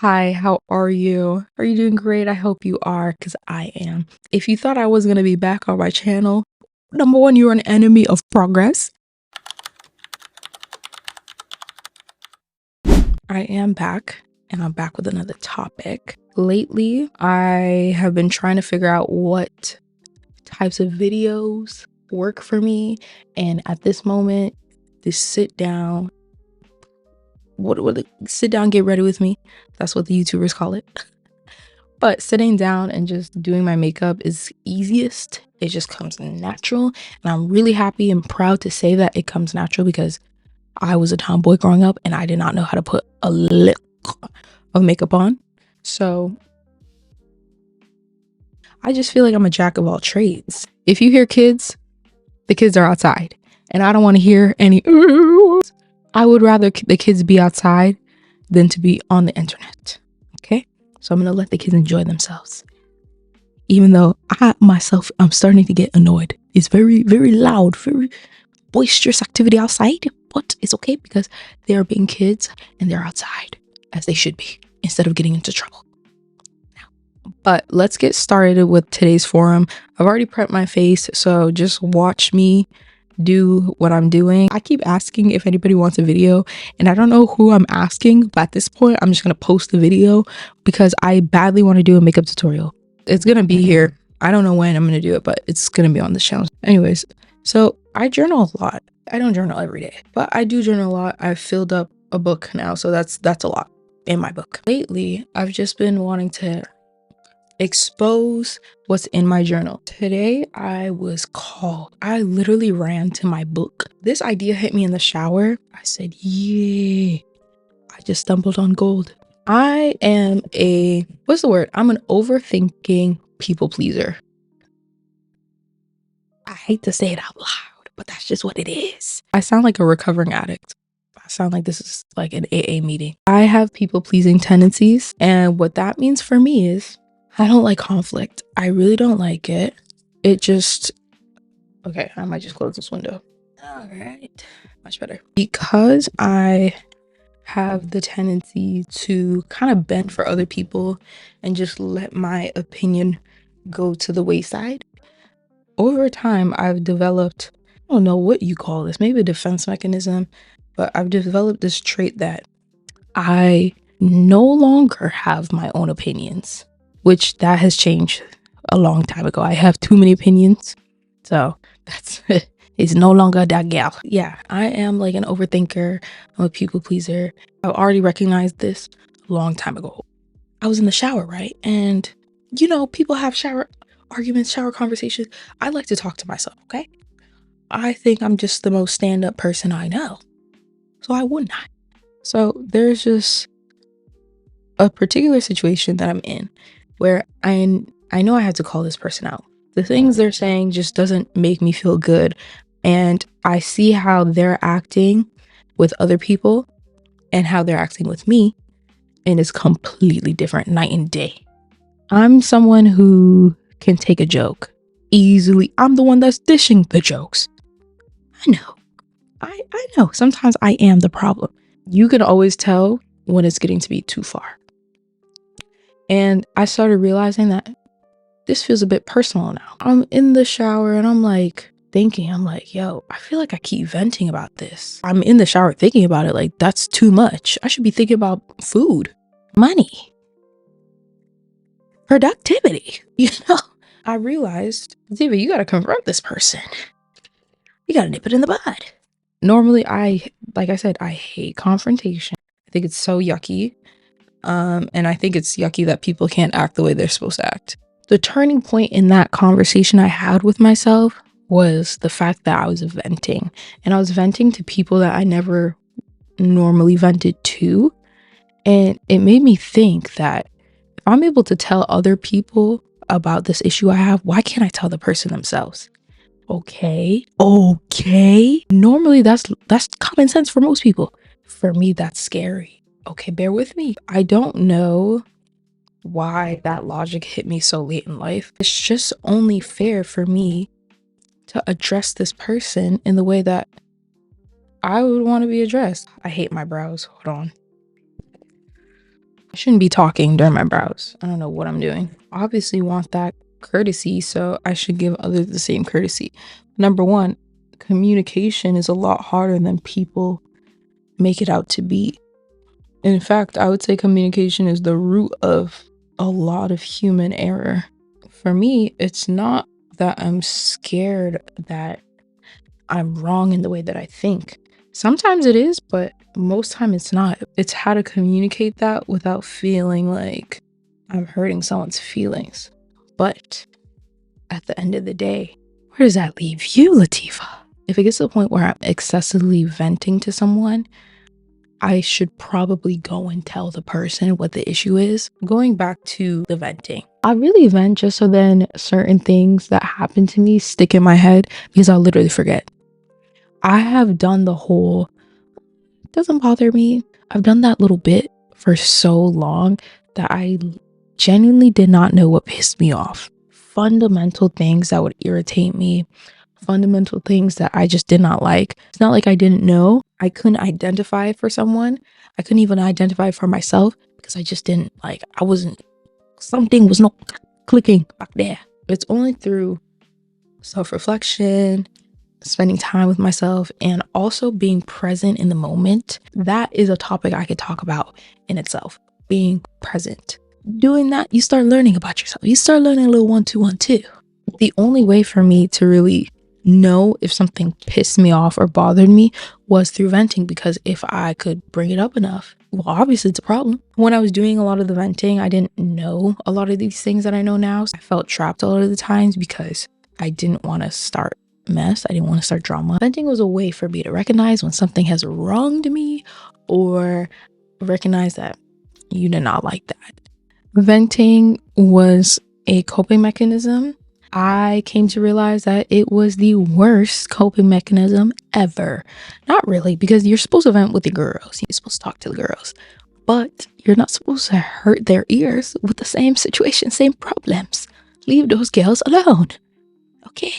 Hi, how are you? Are you doing great? I hope you are, because I am. If you thought I was going to be back on my channel, number one, you're an enemy of progress. I am back, and I'm back with another topic. Lately, I have been trying to figure out what types of videos work for me, and at this moment, this sit down, sit down, get ready with me. That's what the YouTubers call it. But sitting down and just doing my makeup is easiest. It just comes natural. And I'm really happy and proud to say that it comes natural because I was a tomboy growing up and I did not know how to put a lick of makeup on. So I just feel like I'm a jack of all trades. If you hear kids, the kids are outside. And I don't want to hear any oohs. I would rather the kids be outside than to be on the internet. Okay? So I'm going to let the kids enjoy themselves. Even though I'm starting to get annoyed. It's very, very loud, very boisterous activity outside, but it's okay because they are being kids and they're outside as they should be instead of getting into trouble. But let's get started with today's forum. I've already prepped my face, so just watch me do what I'm doing. I keep asking if anybody wants a video, and I don't know who I'm asking, but at this point, I'm just gonna post the video because I badly want to do a makeup tutorial. It's gonna be here. I don't know when I'm gonna do it, but it's gonna be on this channel. Anyways, so I journal a lot. I don't journal every day, but I do journal a lot. I've filled up a book now, so that's a lot in my book. Lately, I've just been wanting to expose what's in my journal. Today, I was called. I literally ran to my book. This idea hit me in the shower. I said, yeah, I just stumbled on gold. I am what's the word? I'm an overthinking people pleaser. I hate to say it out loud, but that's just what it is. I sound like a recovering addict. I sound like this is like an AA meeting. I have people pleasing tendencies, and what that means for me is I don't like conflict. I really don't like it. It just, okay, I might just close this window. All right, much better. Because I have the tendency to kind of bend for other people and just let my opinion go to the wayside. Over time, I've developed, I don't know what you call this, maybe a defense mechanism, but I've developed this trait that I no longer have my own opinions, which that has changed a long time ago. I have too many opinions, so that's it's no longer that gal. Yeah, I am like an overthinker. I'm a people pleaser. I already recognized this a long time ago. I was in the shower, right? And you know, people have shower arguments, shower conversations. I like to talk to myself, okay? I think I'm just the most stand-up person I know. So I would not. So there's just a particular situation that I'm in where I know I have to call this person out. The things they're saying just doesn't make me feel good. And I see how they're acting with other people and how they're acting with me. And it's completely different, night and day. I'm someone who can take a joke easily. I'm the one that's dishing the jokes. I know. I know. Sometimes I am the problem. You can always tell when it's getting to be too far. And I started realizing that this feels a bit personal now. I'm in the shower and I'm like thinking, yo, I feel like I keep venting about this. I'm in the shower thinking about it like that's too much. I should be thinking about food, money, productivity, you know? I realized, Diva, you gotta confront this person. You gotta nip it in the bud. Normally, like I said, I hate confrontation. I think it's so yucky. And I think it's yucky that people can't act the way they're supposed to act. The turning point in that conversation I had with myself was the fact that I was venting. And I was venting to people that I never normally vented to. And it made me think that if I'm able to tell other people about this issue I have, why can't I tell the person themselves? Okay. Normally that's common sense for most people. For me, that's scary. Okay, bear with me. I don't know why that logic hit me so late in life. It's just only fair for me to address this person in the way that I would want to be addressed. I hate my brows. Hold on. I shouldn't be talking during my brows. I don't know what I'm doing. Obviously want that courtesy, so I should give others the same courtesy. Number one, communication is a lot harder than people make it out to be. In fact, I would say communication is the root of a lot of human error. For me, it's not that I'm scared that I'm wrong in the way that I think. Sometimes it is, but most time it's not. It's how to communicate that without feeling like I'm hurting someone's feelings. But at the end of the day, where does that leave you, Latifa? If it gets to the point where I'm excessively venting to someone, I should probably go and tell the person what the issue is. Going back to the venting, I really vent just so then certain things that happen to me stick in my head because I'll literally forget. I have done the whole, doesn't bother me. I've done that little bit for so long that I genuinely did not know what pissed me off. Fundamental things that would irritate me, fundamental things that I just did not like. It's not like I didn't know. I couldn't identify it for someone. I couldn't even identify it for myself because I just didn't like, something was not clicking back there. It's only through self-reflection, spending time with myself, and also being present in the moment. That is a topic I could talk about in itself. Being present. Doing that, you start learning about yourself. You start learning a little 1, 2, 1, 2. The only way for me to really know if something pissed me off or bothered me was through venting, because if I could bring it up enough, well, obviously it's a problem. When I was doing a lot of the venting, I didn't know a lot of these things that I know now. I felt trapped a lot of the times because I didn't want to start mess. I didn't want to start drama. Venting was a way for me to recognize when something has wronged me or recognize that you did not like that. Venting was a coping mechanism. I came to realize that it was the worst coping mechanism ever. Not really, because you're supposed to vent with the girls. You're supposed to talk to the girls. But you're not supposed to hurt their ears with the same situation, same problems. Leave those girls alone. Okay?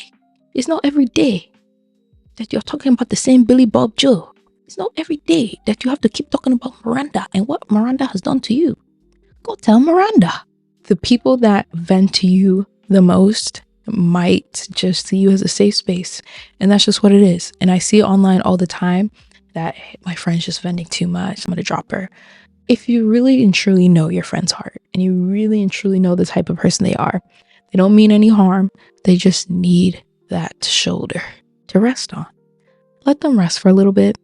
It's not every day that you're talking about the same Billy Bob Joe. It's not every day that you have to keep talking about Miranda and what Miranda has done to you. Go tell Miranda. The people that vent to you the most might just see you as a safe space. And that's just what it is. And I see it online all the time that my friend's just venting too much. I'm going to drop her. If you really and truly know your friend's heart and you really and truly know the type of person they are, they don't mean any harm. They just need that shoulder to rest on. Let them rest for a little bit,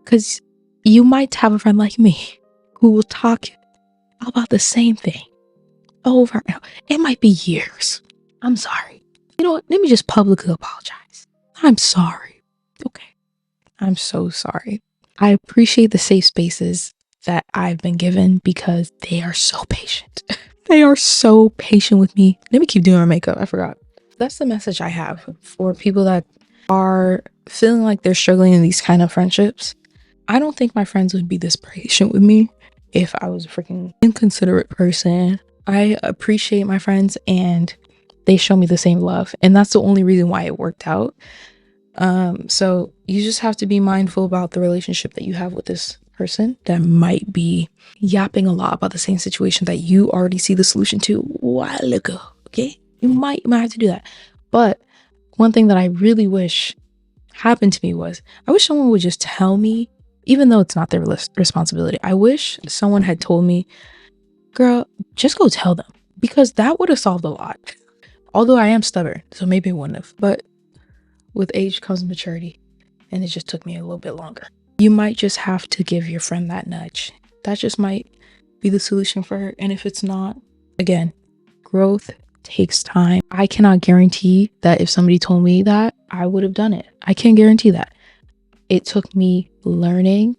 because you might have a friend like me who will talk about the same thing over and over. It might be years. I'm sorry. You know what? Let me just publicly apologize. I'm sorry. Okay. I'm so sorry. I appreciate the safe spaces that I've been given because they are so patient. They are so patient with me. Let me keep doing my makeup. I forgot. That's the message I have for people that are feeling like they're struggling in these kind of friendships. I don't think my friends would be this patient with me if I was a freaking inconsiderate person. I appreciate my friends and they show me the same love. And that's the only reason why it worked out. So you just have to be mindful about the relationship that you have with this person that might be yapping a lot about the same situation that you already see the solution to a while ago. Okay? You might have to do that. But one thing that I really wish happened to me was I wish someone would just tell me, even though it's not their responsibility. I wish someone had told me, girl, just go tell them, because that would have solved a lot. Although I am stubborn, so maybe it wouldn't have. But with age comes maturity, and it just took me a little bit longer. You might just have to give your friend that nudge. That just might be the solution for her. And if it's not, again, growth takes time. I cannot guarantee that if somebody told me that, I would have done it. I can't guarantee that. It took me learning,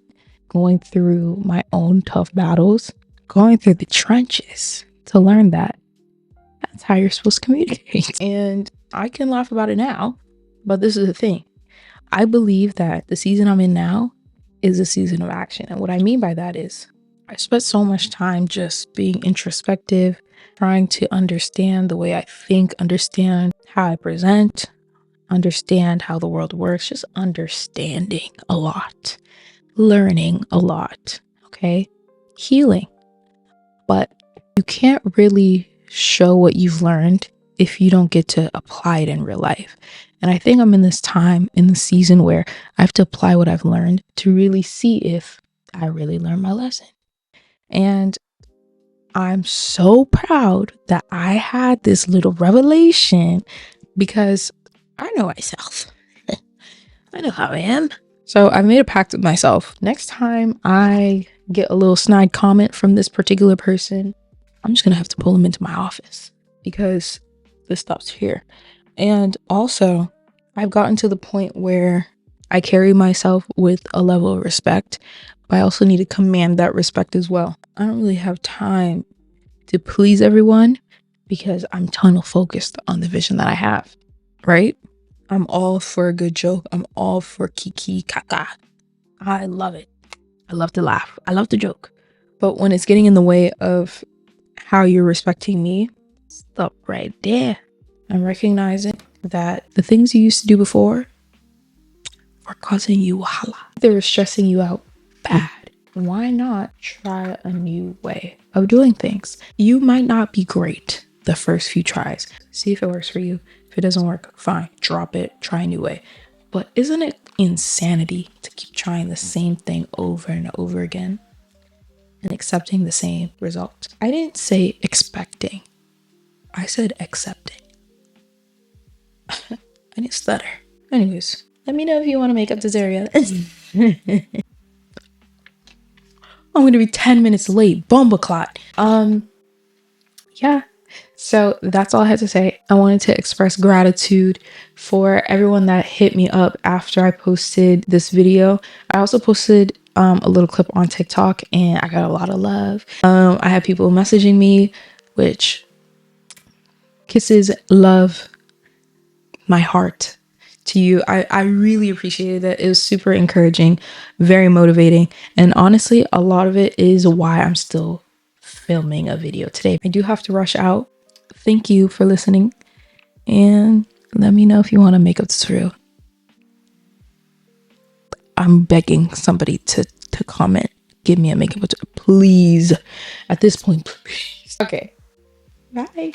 going through my own tough battles, going through the trenches to learn that that's how you're supposed to communicate. And I can laugh about it now, but this is the thing. I believe that the season I'm in now is a season of action. And what I mean by that is I spent so much time just being introspective, trying to understand the way I think, understand how I present, understand how the world works, just understanding a lot, learning a lot, okay? Healing. but you can't really show what you've learned if you don't get to apply it in real life. And I think I'm in this time in the season where I have to apply what I've learned to really see if I really learned my lesson. And I'm so proud that I had this little revelation because I know myself. I know how I am. So I've made a pact with myself. Next time I get a little snide comment from this particular person, I'm just gonna have to pull them into my office because this stops here. And also, I've gotten to the point where I carry myself with a level of respect, but I also need to command that respect as well. I don't really have time to please everyone because I'm tunnel focused on the vision that I have, right? I'm all for a good joke. I'm all for kiki kaka. I love it. I love to laugh. I love to joke. But when it's getting in the way of how you're respecting me, stop right there. I'm recognizing that the things you used to do before are causing you wahala. They were stressing you out bad. Why not try a new way of doing things? You might not be great the first few tries. See if it works for you. If it doesn't work, fine, drop it, try a new way. But isn't it insanity to keep trying the same thing over and over again and accepting the same result? I didn't say expecting. I said accepting. I didn't stutter. Anyways, let me know if you want to make up this area. I'm gonna be 10 minutes late. Bombaclot. Yeah. So that's all I had to say. I wanted to express gratitude for everyone that hit me up after I posted this video. I also posted a little clip on TikTok and I got a lot of love. I had people messaging me, which kisses, love, my heart to you. I really appreciated it. It was super encouraging, very motivating. And honestly, a lot of it is why I'm still filming a video today. I do have to rush out. Thank you for listening. And let me know if you want to make up this real. I'm begging somebody to comment. Give me a makeup tutorial, please. At this point, please. Okay. Bye.